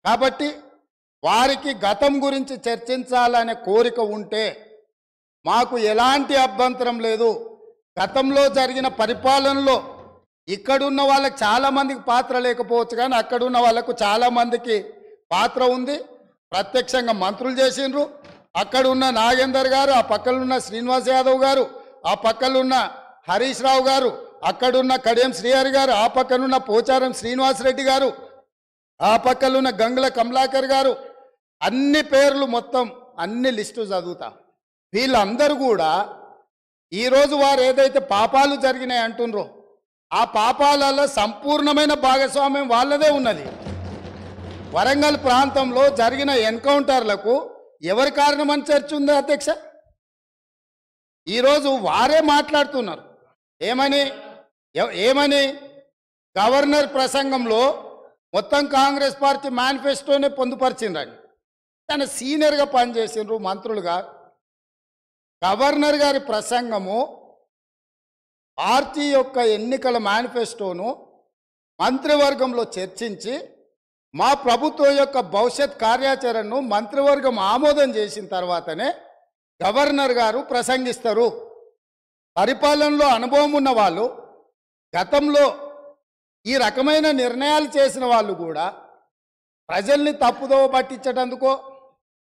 కాబట్టి వారికి గతం గురించి చర్చించాలనే కోరిక ఉంటే మాకు ఎలాంటి అభ్యంతరం లేదు. గతంలో జరిగిన పరిపాలనలో ఇక్కడున్న వాళ్ళకి చాలామందికి పాత్ర లేకపోవచ్చు, కానీ అక్కడున్న వాళ్ళకు చాలామందికి పాత్ర ఉంది. ప్రత్యక్షంగా మంత్రులు చేసిండ్రు. అక్కడున్న నాగేందర్ గారు, ఆ పక్కనున్న శ్రీనివాస్ యాదవ్ గారు, ఆ పక్కనున్న హరీష్ రావు గారు, అక్కడున్న కడియం శ్రీహరి గారు, ఆ పక్కనున్న పోచారం శ్రీనివాసరెడ్డి గారు, ఆ పక్కనున్న గంగుల కమలాకర్ గారు, అన్ని పేర్లు మొత్తం అన్ని లిస్టు చదువుతా. వీళ్ళందరూ కూడా ఈరోజు వారు ఏదైతే పాపాలు జరిగినాయి అంటుండ్రో ఆ పాపాలలో సంపూర్ణమైన భాగస్వామ్యం వాళ్ళదే ఉన్నది. వరంగల్ ప్రాంతంలో జరిగిన ఎన్కౌంటర్లకు ఎవరి కారణమని చర్చ ఉంది అధ్యక్ష? ఈరోజు వారే మాట్లాడుతున్నారు. ఏమని గవర్నర్ ప్రసంగంలో మొత్తం కాంగ్రెస్ పార్టీ మేనిఫెస్టోనే పొందుపరిచిండ్రని. కానీ సీనియర్గా పనిచేసిండ్రు మంత్రులుగా. గవర్నర్ గారి ప్రసంగము పార్టీ యొక్క ఎన్నికల మేనిఫెస్టోను మంత్రివర్గంలో చర్చించి మా ప్రభుత్వం యొక్క భవిష్యత్ కార్యాచరణను మంత్రివర్గం ఆమోదం చేసిన తర్వాతనే గవర్నర్ గారు ప్రసంగిస్తారు. పరిపాలనలో అనుభవం ఉన్న వాళ్ళు, గతంలో ఈ రకమైన నిర్ణయాలు చేసిన వాళ్ళు కూడా ప్రజల్ని తప్పుదోవ పట్టించడానికో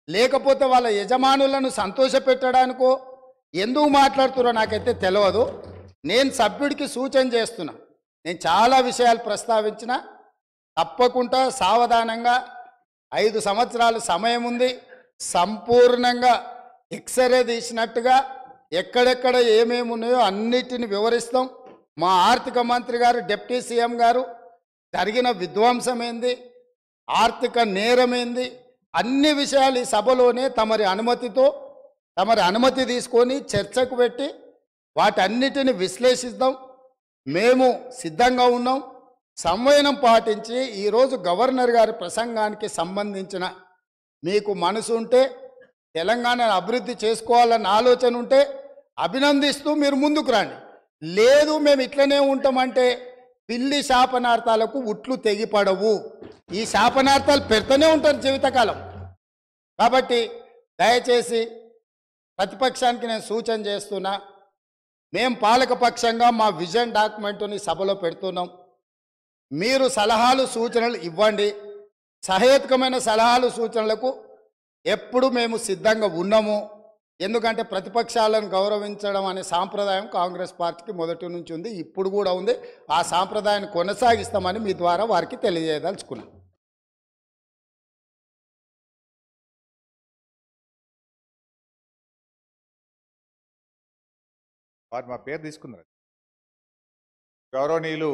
లేకపోతే వాళ్ళ యజమానులను సంతోషపెట్టడానికో ఎందుకు మాట్లాడుతున్నారో నాకైతే తెలియదు. నేను సభ్యుడికి సూచన చేస్తున్నా. నేను చాలా విషయాలు ప్రస్తావించిన, తప్పకుండా సావధానంగా 5 సంవత్సరాల సమయం ఉంది. సంపూర్ణంగా ఎక్స్రే తీసినట్టుగా ఎక్కడెక్కడ ఏమేమి ఉన్నాయో అన్నిటిని వివరిస్తాం. మా ఆర్థిక మంత్రి గారు, డిప్యూటీ సీఎం గారు జరిగిన విధ్వంసం ఏంది, ఆర్థిక నేరం ఏంది, అన్ని విషయాలు ఈ సభలోనే తమరి అనుమతి తీసుకొని చర్చకు పెట్టి వాటన్నిటిని విశ్లేషిద్దాం. మేము సిద్ధంగా ఉన్నాం. సంవయనం పాటించి ఈరోజు గవర్నర్ గారి ప్రసంగానికి సంబంధించిన మీకు మనసు ఉంటే, తెలంగాణను అభివృద్ధి చేసుకోవాలన్న ఆలోచన ఉంటే అభినందిస్తూ మీరు ముందుకు రండి. లేదు మేము ఇట్లనే ఉంటామంటే పిల్లి శాపనార్థాలకు ఉట్లు తెగిపడవు. ఈ శాపనార్థాలు పెడుతూనే ఉంటారు జీవితకాలం. కాబట్టి దయచేసి ప్రతిపక్షానికి నేను సూచన చేస్తున్నా, మేము పాలకపక్షంగా మా విజన్ డాక్యుమెంటుని సభలో పెడుతున్నాం. మీరు సలహాలు సూచనలు ఇవ్వండి. సహేతుకమైన సలహాలు సూచనలకు ఎప్పుడు మేము సిద్ధంగా ఉన్నాము. ఎందుకంటే ప్రతిపక్షాలను గౌరవించడం అనే సాంప్రదాయం కాంగ్రెస్ పార్టీకి మొదటి నుంచి ఉంది, ఇప్పుడు కూడా ఉంది. ఆ సాంప్రదాయాన్ని కొనసాగిస్తామని మీ ద్వారా వారికి తెలియజేయదలుచుకున్నాం. వారు మా పేరు తీసుకున్నారు. గౌరవనీయులు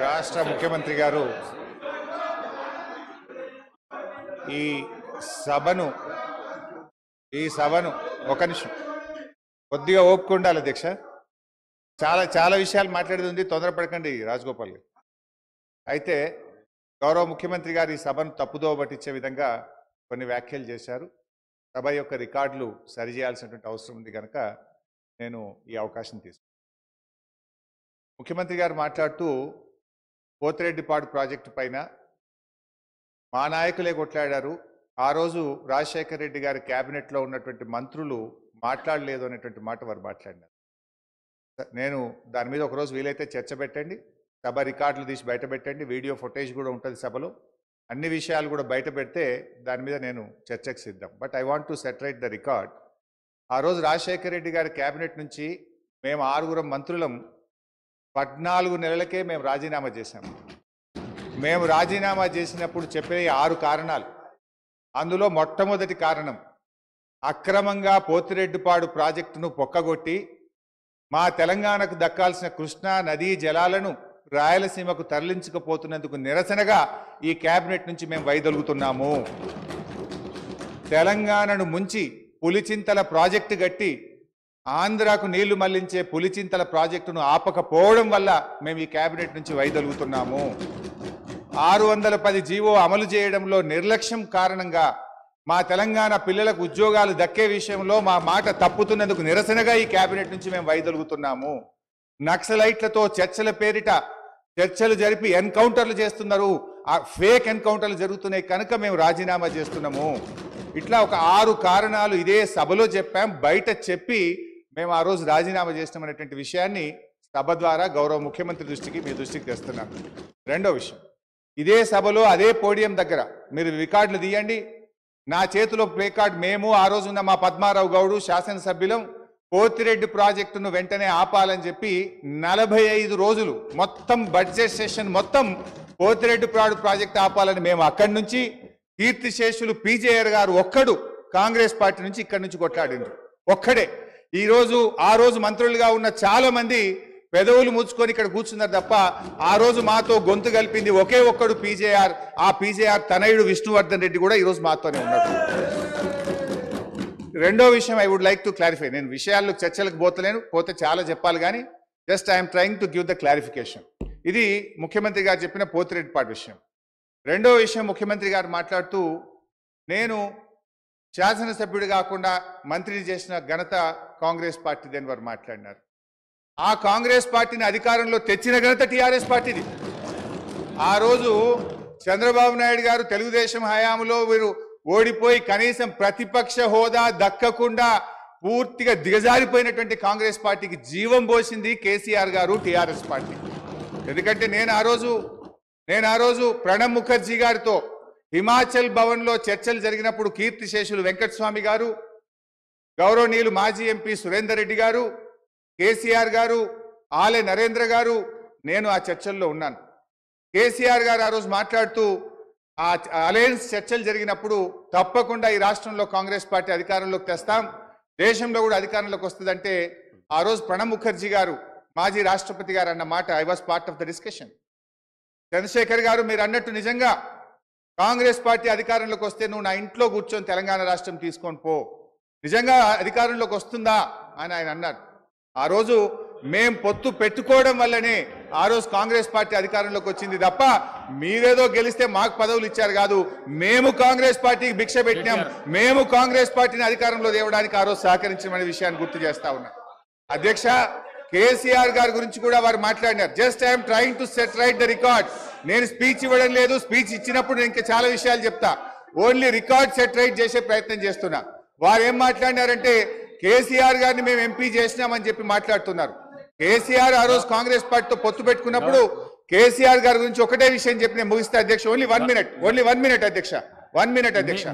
రాష్ట్ర ముఖ్యమంత్రి గారు ఈ సభను ఒక నిమిషం కొద్దిగా ఓపుకుండాలి అధ్యక్ష. చాలా విషయాలు మాట్లాడేది ఉంది, తొందరపడకండి రాజగోపాల్ గారు. అయితే గౌరవ ముఖ్యమంత్రి గారు ఈ సభను తప్పుదోవ పట్టించే విధంగా కొన్ని వ్యాఖ్యలు చేశారు. సభ యొక్క రికార్డులు సరిచేయాల్సినటువంటి అవసరం ఉంది కనుక నేను ఈ అవకాశం తీసుకున్నాను. ముఖ్యమంత్రి గారు మాట్లాడుతూ పోతిరెడ్డిపాడు ప్రాజెక్టు పైన మా నాయకులే కొట్లాడారు, ఆ రోజు రాజశేఖర రెడ్డి గారి క్యాబినెట్లో ఉన్నటువంటి మంత్రులు మాట్లాడలేదు అనేటువంటి మాట వారు మాట్లాడినారు. నేను దాని మీద ఒకరోజు వీలైతే చర్చ పెట్టండి, సభ రికార్డులు తీసి బయట పెట్టండి, వీడియో ఫుటేజ్ కూడా ఉంటుంది సభలో. అన్ని విషయాలు కూడా బయట పెడితే దాని మీద నేను చర్చకు సిద్ధం. But I want to set right the record. ఆ రోజు రాజశేఖర రెడ్డి గారి క్యాబినెట్ నుంచి మేము 6 మంత్రులం 14 నెలలకే మేము రాజీనామా చేశాము. మేము రాజీనామా చేసినప్పుడు చెప్పే 6 కారణాలు. అందులో మొట్టమొదటి కారణం, అక్రమంగా పోతిరెడ్డిపాడు ప్రాజెక్టును పొక్కగొట్టి మా తెలంగాణకు దక్కాల్సిన కృష్ణా నదీ జలాలను రాయలసీమకు తరలించకపోతున్నందుకు నిరసనగా ఈ క్యాబినెట్ నుంచి మేము వైదొలుగుతున్నాము. తెలంగాణను ముంచి పులిచింతల ప్రాజెక్టు గట్టి ఆంధ్రాకు నీళ్లు మళ్లించే పులిచింతల ప్రాజెక్టును ఆపకపోవడం వల్ల మేము ఈ క్యాబినెట్ నుంచి వైదొలుగుతున్నాము. 610 జీవో అమలు చేయడంలో నిర్లక్ష్యం కారణంగా మా తెలంగాణ పిల్లలకు ఉద్యోగాలు దక్కే విషయంలో మా మాట తప్పుతున్నందుకు నిరసనగా ఈ క్యాబినెట్ నుంచి మేము వైదొలుగుతున్నాము. నక్సలైట్లతో చర్చల పేరిట చర్చలు జరిపి ఎన్కౌంటర్లు చేస్తున్నారు, ఆ ఫేక్ ఎన్కౌంటర్లు జరుగుతున్నాయి కనుక మేము రాజీనామా చేస్తున్నాము. ఇట్లా ఒక 6 కారణాలు ఇదే సభలో చెప్పాం, బయట చెప్పి మేము ఆ రోజు రాజీనామా చేస్తామనేటువంటి విషయాన్ని సభ ద్వారా గౌరవ ముఖ్యమంత్రి దృష్టికి మీ దృష్టికి తెస్తున్నాం. రెండో విషయం, ఇదే సభలో అదే పోడియం దగ్గర మీరు రికార్డులు తీయండి, నా చేతిలో ప్లే కార్డ్, మేము ఆ రోజు ఉన్న మా పద్మారావు గౌడు శాసనసభ్యులం పోతిరెడ్డి ప్రాజెక్టును వెంటనే ఆపాలని చెప్పి 45 రోజులు మొత్తం బడ్జెట్ సెషన్ మొత్తం పోతిరెడ్డి ప్రాజెక్ట్ ఆపాలని మేము అక్కడి నుంచి, కీర్తిశేషులు పీజేఆర్ గారు ఒక్కడు కాంగ్రెస్ పార్టీ నుంచి ఇక్కడి నుంచి కొట్లాడిండ్రు ఒక్కడే. ఆ రోజు మంత్రులుగా ఉన్న చాలా మంది పెదవులు ముచ్చుకొని ఇక్కడ కూర్చున్నారు తప్ప ఆ రోజు మాతో గొంతు కలిపింది ఒకే ఒక్కడు పీజేఆర్. ఆ పీజేఆర్ తనయుడు విష్ణువర్ధన్ రెడ్డి కూడా ఈరోజు మాతోనే ఉన్నాడు. రెండో విషయం I would like to clarify. నేను విషయాల్లో చర్చలకు పోతే చాలా చెప్పాలి కానీ just I'm trying to give the clarification. ఇది ముఖ్యమంత్రి గారు చెప్పిన పోతిరెడ్డిపాటి విషయం. రెండో విషయం, ముఖ్యమంత్రి గారు మాట్లాడుతూ నేను శాసనసభ్యుడు కాకుండా మంత్రిని చేసిన ఘనత కాంగ్రెస్ పార్టీదని వారు మాట్లాడినారు. ఆ కాంగ్రెస్ పార్టీని అధికారంలో తెచ్చిన ఘనత టీఆర్ఎస్ పార్టీది. ఆ రోజు చంద్రబాబు నాయుడు గారు తెలుగుదేశం హయాంలో వీరు ఓడిపోయి కనీసం ప్రతిపక్ష హోదా దక్కకుండా పూర్తిగా దిగజారిపోయినటువంటి కాంగ్రెస్ పార్టీకి జీవం పోసింది కేసీఆర్ గారు, టీఆర్ఎస్ పార్టీ. ఎందుకంటే నేను ఆ రోజు ప్రణబ్ ముఖర్జీ గారితో హిమాచల్ భవన్లో చర్చలు జరిగినప్పుడు కీర్తిశేషులు వెంకటస్వామి గారు, గౌరవనీయులు మాజీ ఎంపీ సురేందర్ రెడ్డి గారు, కేసీఆర్ గారు, ఆలే నరేంద్ర గారు, నేను ఆ చర్చల్లో ఉన్నాను. కేసీఆర్ గారు ఆ రోజు మాట్లాడుతూ ఆ అలయన్స్ చర్చలు జరిగినప్పుడు తప్పకుండా ఈ రాష్ట్రంలో కాంగ్రెస్ పార్టీ అధికారంలోకి తెస్తాం, దేశంలో కూడా అధికారంలోకి వస్తుందంటే ఆ రోజు ప్రణబ్ ముఖర్జీ గారు మాజీ రాష్ట్రపతి గారు అన్న మాట I was part of the discussion. Chandrashekar గారు మీరు అన్నట్టు నిజంగా కాంగ్రెస్ పార్టీ అధికారంలోకి వస్తే నువ్వు నా ఇంట్లో కూర్చొని తెలంగాణ రాష్ట్రం తీసుకొని పో, నిజంగా అధికారంలోకి వస్తుందా అని ఆయన అన్నారు. ఆ రోజు మేం పొత్తు పెట్టుకోవడం వల్లనే ఆ రోజు కాంగ్రెస్ పార్టీ అధికారంలోకి వచ్చింది తప్ప మీరేదో గెలిస్తే మాకు పదవులు ఇచ్చారు కాదు. మేము కాంగ్రెస్ పార్టీకి భిక్ష పెట్టినాం, మేము కాంగ్రెస్ పార్టీని అధికారంలో తేవడానికి ఆ రోజు సహకరించమనే విషయాన్ని గుర్తు చేస్తా ఉన్నాం. అధ్యక్ష, కేసీఆర్ గారి గురించి కూడా వారు మాట్లాడినారు. Just I'm trying to set right the record. నేను స్పీచ్ ఇవ్వడం లేదు, స్పీచ్ ఇచ్చినప్పుడు నేను ఇంకా చాలా విషయాలు చెప్తా, ఓన్లీ రికార్డ్ సెట్ రైట్ చేసే ప్రయత్నం చేస్తున్నా. వారు ఏం మాట్లాడినారంటే కేసీఆర్ గారిని మేము ఎంపీ చేసినామని చెప్పి మాట్లాడుతున్నారు. కేసీఆర్ ఆ రోజు కాంగ్రెస్ పార్టీతో పొత్తు పెట్టుకున్నప్పుడు కేసీఆర్ గారి గురించి ఒకటే విషయం చెప్పి నేను ముగిస్తే అధ్యక్ష, ఓన్లీ 1 మినిట్ అధ్యక్ష, 1 మినిట్ అధ్యక్ష,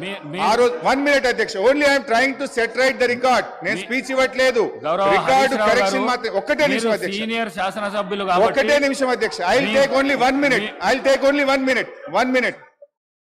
ఆ రోజు 1 మినిట్ అధ్యక్ష, only I'm trying to set right the record. నేను స్పీచ్ ఇవ్వట్లేదు, రికార్డు కరెక్షన్ మాత్రం. ఒకటే నిమిషం అధ్యక్ష, సీనియర్ శాసనసభ్యులు ఒకటే నిమిషం అధ్యక్ష, I will take only 1 minute, 1 minute.